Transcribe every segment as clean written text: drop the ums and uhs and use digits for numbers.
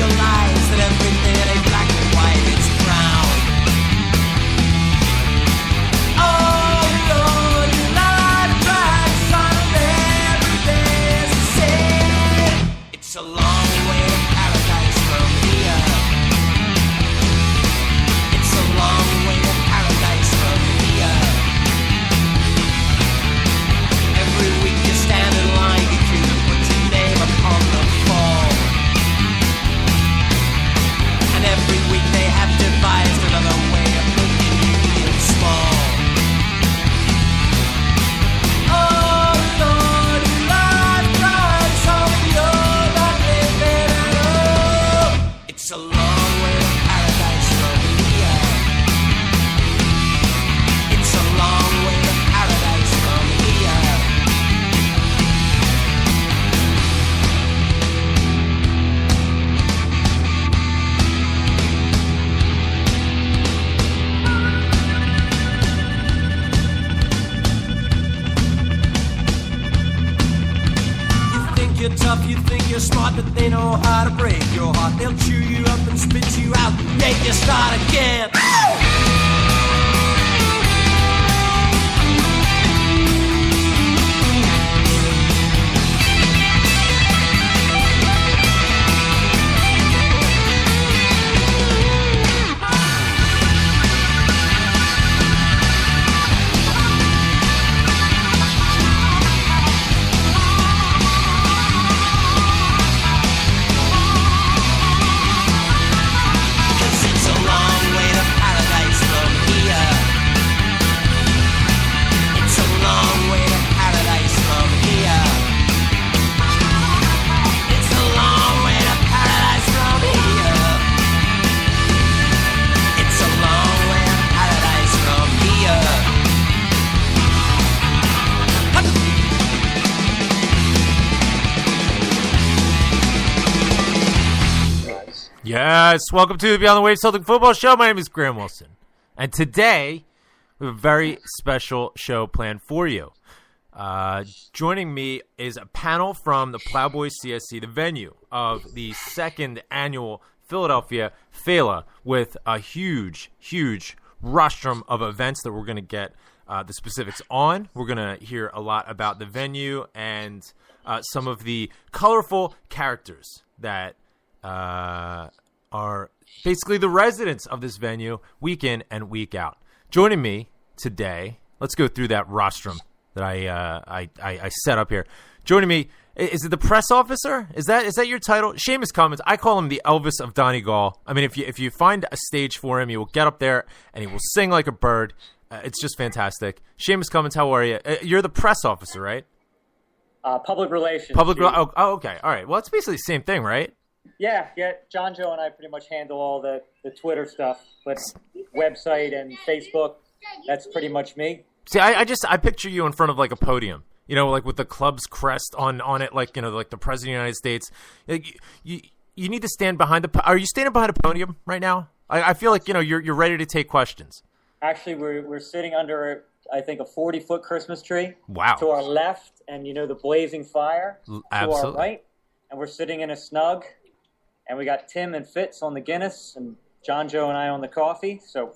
realize that everything ain't black and white, it's brown. Oh Lord, you lied to try, son of every day's the same. It's a long way to paradise from here. It's a long way to paradise from here. Every week you stand in line, you queue to put your name upon the form. And every week they have devised another way of making you feel small. Oh Lord, you life cries home, you're not living at all. It's a long way to paradise from here. It's a long way to paradise from here. You think you're tough, you think you're smart, but they know how to break your heart. They'll chew you up and spit you out, make you start again. Cause it's a long way to paradise from here. It's a long way to paradise from here. It's a long way to paradise from here. It's a long way to paradise from here. Yes, welcome to the Beyond the Waves Celtic Football Show. My name is Graham Wilson, and today we have a very special show planned for you. Joining me is a panel from the Plowboys CSC, the venue of the second annual Philadelphia Feile, with a huge rostrum of events that we're going to get the specifics on. We're going to hear a lot about the venue and some of the colorful characters that are basically the residents of this venue week in and week out. Joining me today, let's go through that rostrum that I set up here. Joining me, is it the press officer? Is that your title? Seamus Cummins. I call him the Elvis of Donegal. I mean, if you find a stage for him, he will get up there and he will sing like a bird. It's just fantastic. Seamus Cummins, how are you? You're the press officer, right? Public relations. Oh, okay. All right. Well, it's basically the same thing, right? Yeah. John Joe and I pretty much handle all the Twitter stuff, but website and Facebook, that's pretty much me. See, I picture you in front of like a podium, like with the club's crest on it, like like the president of the United States. Like, you need to stand behind are you standing behind a podium right now? I feel like you're ready to take questions. Actually, we're sitting under I think a 40-foot Christmas tree. Wow. To our left, and the blazing fire. Absolutely. To our right, and we're sitting in a snug. And we got Tim and Fitz on the Guinness, and John Joe and I on the coffee. So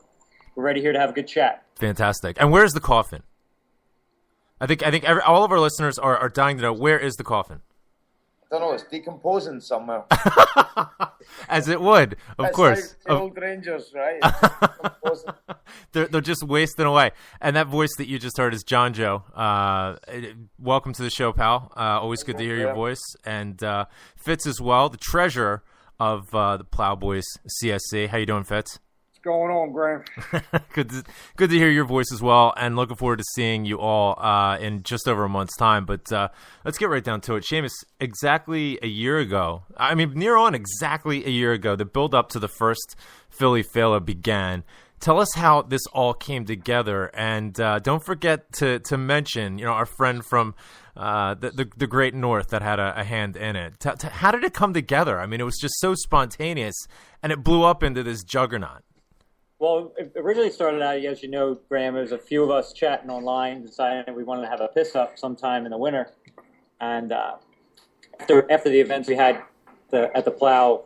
we're ready here to have a good chat. Fantastic. And where's the coffin? I think all of our listeners are dying to know, where is the coffin? I don't know. It's decomposing somewhere. As it would, of course. Like the old Rangers, right? They're just wasting away. And that voice that you just heard is John Joe. Welcome to the show, pal. Always good to hear your voice. And Fitz as well, the treasurer of the Plowboys CSC. How you doing, Fitz? What's going on, Graham? Good to hear your voice as well, and looking forward to seeing you all in just over a month's time. But let's get right down to it. Seamus, exactly a year ago, exactly a year ago, the build-up to the first Philly Feile began. Tell us how this all came together, and don't forget to mention, our friend from the Great North that had a hand in it. How did it come together? I mean, it was just so spontaneous, and it blew up into this juggernaut. Well, it originally started out, as you know, Graham, there was a few of us chatting online, deciding we wanted to have a piss-up sometime in the winter. And after the events we had at the Plow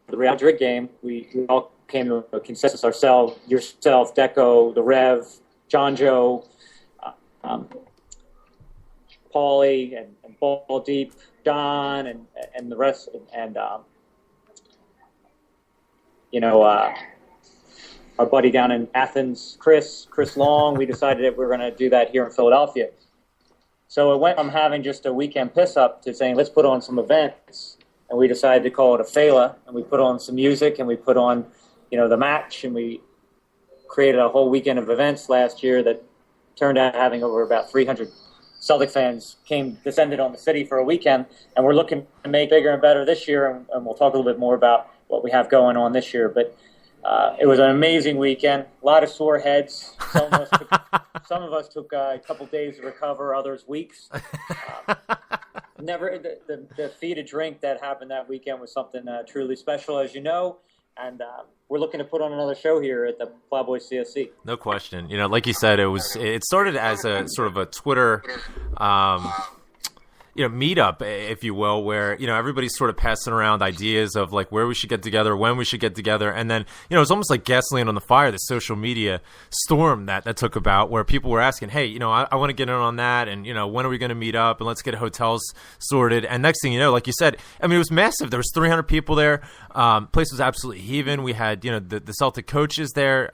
the Real Madrid game, we all came to a consensus ourselves, yourself, Deco, the Rev, John Joe, Paulie, and Ball Deep, John, and the rest, and our buddy down in Athens, Chris Long. We decided that we were going to do that here in Philadelphia. So it went from having just a weekend piss-up to saying, let's put on some events. And we decided to call it a Feile, and we put on some music, and we put on, the match, and we created a whole weekend of events last year that turned out having over about 300 Celtic fans descended on the city for a weekend, and we're looking to make bigger and better this year, and we'll talk a little bit more about what we have going on this year. But it was an amazing weekend, a lot of sore heads. Some of us took a couple days to recover, others weeks. The feed of drink that happened that weekend was something truly special, as you know, and we're looking to put on another show here at the Plowboy CSC. No question. Like you said, it started as a sort of a Twitter meetup, if you will, where, everybody's sort of passing around ideas of like where we should get together, when we should get together. And then, it's almost like gasoline on the fire, the social media storm that took about, where people were asking, hey, I want to get in on that. And, when are we going to meet up, and let's get hotels sorted. And next thing you know, like you said, I mean, it was massive. There was 300 people there. Place was absolutely heaving. We had, the Celtic coaches there,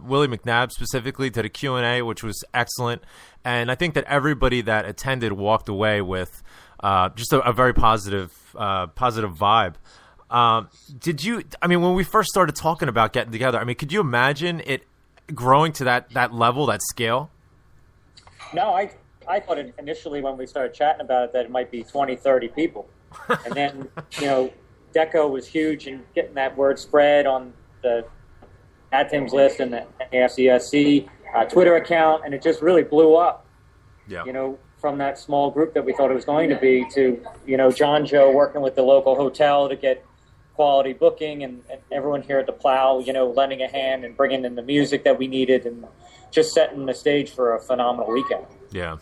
Willie McNabb specifically did a Q&A, which was excellent. And I think that everybody that attended walked away with just a very positive vibe. When we first started talking about getting together, could you imagine it growing to that level, that scale? No, I thought initially when we started chatting about it that it might be 20, 30 people. And then, Deco was huge in getting that word spread on the Tim's list and the AFCSC Twitter account, and it just really blew up. Yeah. From that small group that we thought it was going to be to, John Joe working with the local hotel to get quality booking, and everyone here at the Plow, lending a hand and bringing in the music that we needed, and just setting the stage for a phenomenal weekend. Yeah.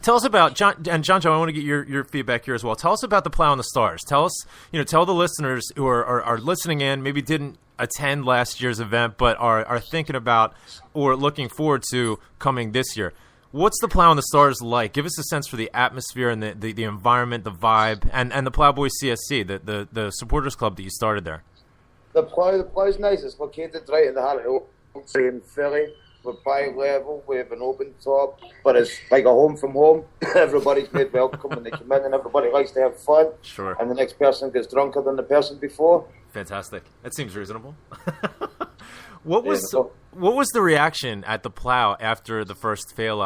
Tell us about John Joe. I want to get your feedback here as well. Tell us about the Plow and the Stars. Tell us, tell the listeners who are listening in, maybe didn't attend last year's event, but are thinking about or looking forward to coming this year. What's the Plow and the Stars like? Give us a sense for the atmosphere and the environment, the vibe, and the Plowboy CSC, the supporters club that you started there. The Plow's nice. It's located right in the heart of in Philly. We're bi-level, we have an open top, but it's like a home from home. Everybody's made welcome when they come in, and everybody likes to have fun. Sure. And the next person gets drunker than the person before. Fantastic. That seems reasonable. What was the reaction at the Plow after the first Feile?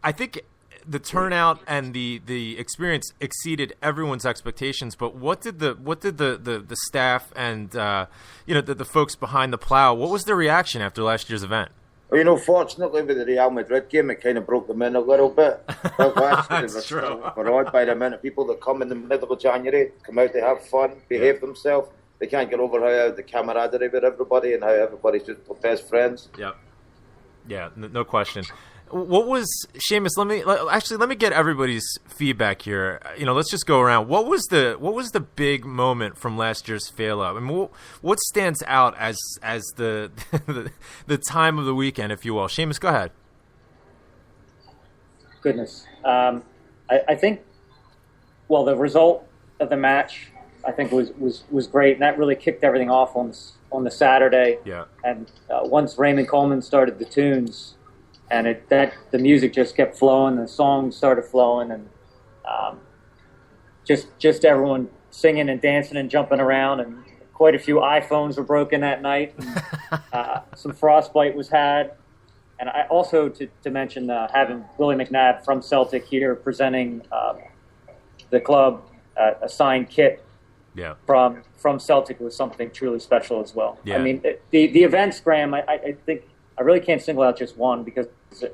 I think the turnout and the experience exceeded everyone's expectations. But what did the staff and the folks behind the Plow? What was their reaction after last year's event? Well, fortunately with the Real Madrid game, it kind of broke them in a little bit. That's true. We're awed by the amount of people that come in the middle of January, come out to have fun, behave themselves. They can't get over how the camaraderie with everybody and how everybody's just best friends. Yeah, no question. What was Seamus? Let me get everybody's feedback here. Let's just go around. What was the big moment from last year's Feile? What stands out as the the time of the weekend, if you will? Seamus, go ahead. Goodness, I think. Well, the result of the match, I think, was great, and that really kicked everything off on the Saturday. Yeah. And once Raymond Coleman started the tunes. And the music just kept flowing, the songs started flowing, and just everyone singing and dancing and jumping around, and quite a few iPhones were broken that night. And, some frostbite was had, and I also to mention having Willie McNabb from Celtic here presenting the club a signed kit. Yeah. From Celtic was something truly special as well. Yeah. The events, Graham, I think. I really can't single out just one because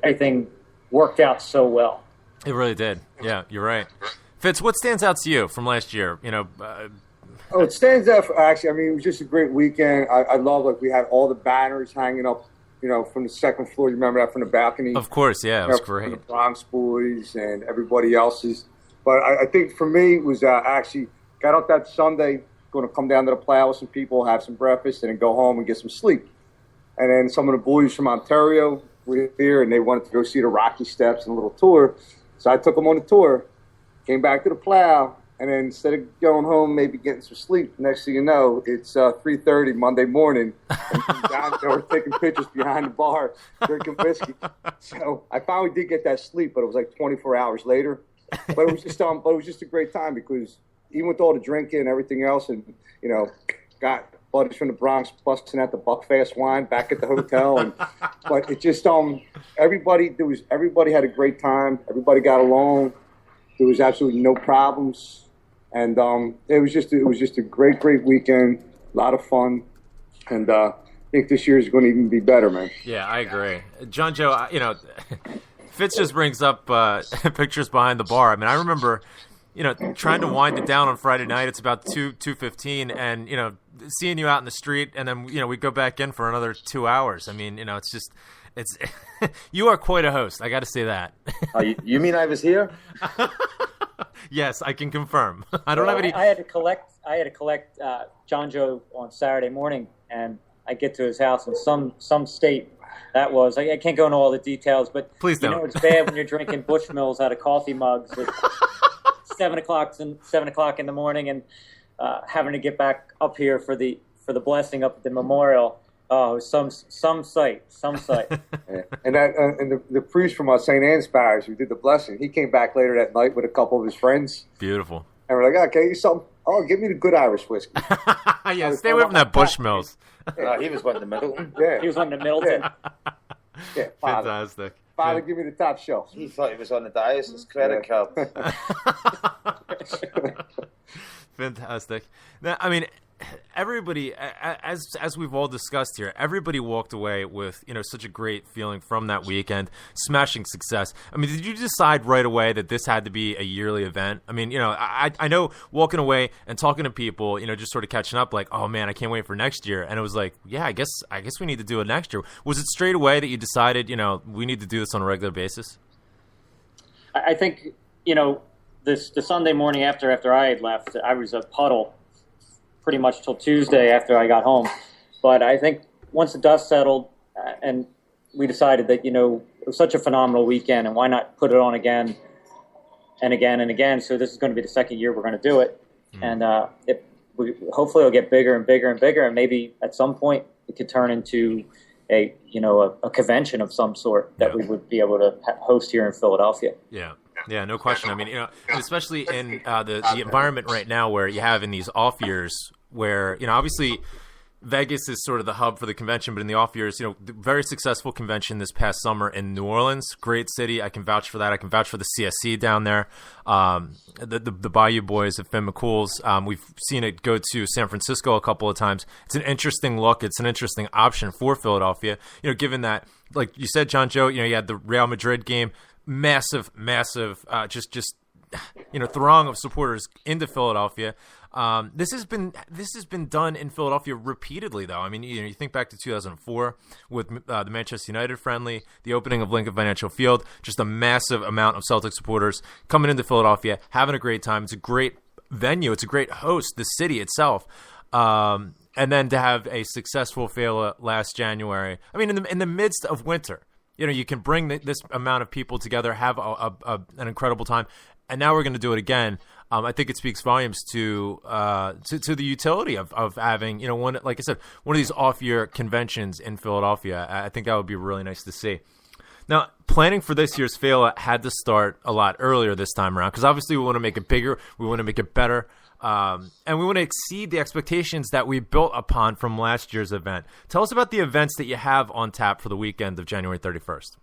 everything worked out so well. It really did. Yeah, you're right. Fitz, what stands out to you from last year? It stands out it was just a great weekend. I love we had all the banners hanging up, from the second floor. You remember that from the balcony? Of course, yeah, it was great. From the Bronx Boys and everybody else's. But I think for me it was actually got up that Sunday, going to come down to the plow with some people, have some breakfast, and then go home and get some sleep. And then some of the boys from Ontario were here, and they wanted to go see the Rocky Steps and a little tour. So I took them on the tour, came back to the plow, and then instead of going home, maybe getting some sleep, next thing you know, it's 3:30 Monday morning, and down there we're taking pictures behind the bar, drinking whiskey. So I finally did get that sleep, but it was like 24 hours later. But it was just a great time because even with all the drinking and everything else, and got buddies from the Bronx busting at the Buckfast wine back at the hotel, but it just everybody had a great time. Everybody got along. There was absolutely no problems. And it was just a great weekend, a lot of fun, and I think this year is going to even be better, man. Yeah, I agree. John Joe, Fitz just brings up pictures behind the bar. I mean, I remember, trying to wind it down on Friday night. It's about 2:15, and seeing you out in the street, and then we go back in for another 2 hours. I mean, it's you are quite a host. I got to say that. You mean I was here? Yes, I can confirm. I don't have any. I had to collect John Joe on Saturday morning, and I get to his house in some state that was. I can't go into all the details, but please don't. It's bad when you're drinking Bushmills out of coffee mugs at 7 o'clock in the morning, and having to get back up here for the blessing up at the memorial. Oh, some sight. Yeah. And the priest from St. Anne's Parish who did the blessing, he came back later that night with a couple of his friends. Beautiful. And we're like, okay, something. Oh, give me the good Irish whiskey. Yeah, stay away from that Bushmills. He was one in the Middleton. Yeah, he was one in the Middleton. Yeah, Father. Fantastic. Father, give me the top shelf. He thought he was on the diocese credit card. Fantastic. Now, I mean, everybody, as we've all discussed here, everybody walked away with such a great feeling from that weekend, smashing success. I mean, did you decide right away that this had to be a yearly event? I mean, I know walking away and talking to people, just sort of catching up, like, oh man, I can't wait for next year. And it was like, yeah, I guess we need to do it next year. Was it straight away that you decided, we need to do this on a regular basis? I think the Sunday morning after I had left, I was a puddle pretty much till Tuesday after I got home. But I think once the dust settled and we decided that, it was such a phenomenal weekend, and why not put it on again and again and again. So this is going to be the second year we're going to do it. And hopefully it'll get bigger and bigger and bigger. And maybe at some point it could turn into a convention of some sort that we would be able to host here in Philadelphia. Yeah. Yeah, no question. I mean, especially in the environment right now where you have in these off years where, obviously Vegas is sort of the hub for the convention, but in the off years, very successful convention this past summer in New Orleans, great city. I can vouch for that. I can vouch for the CSC down there. The Bayou Boys of Finn McCool's. We've seen it go to San Francisco a couple of times. It's an interesting look. It's an interesting option for Philadelphia, given that, like you said, John Joe, you had the Real Madrid game. Massive, just throng of supporters into Philadelphia. This has been done in Philadelphia repeatedly, though. I mean, you think back to 2004 with the Manchester United friendly, the opening of Lincoln Financial Field, just a massive amount of Celtic supporters coming into Philadelphia, having a great time. It's a great venue. It's a great host, the city itself. And then to have a successful Feile last January. I mean, in the midst of winter. You can bring this amount of people together, have an incredible time, and now we're going to do it again. I think it speaks volumes to the utility of having one, like I said, one of these off-year conventions in Philadelphia. I think that would be really nice to see. Now, planning for this year's Feile had to start a lot earlier this time around because obviously we want to make it bigger, we want to make it better. And we want to exceed the expectations that we built upon from last year's event. Tell us about the events that you have on tap for the weekend of January 31st.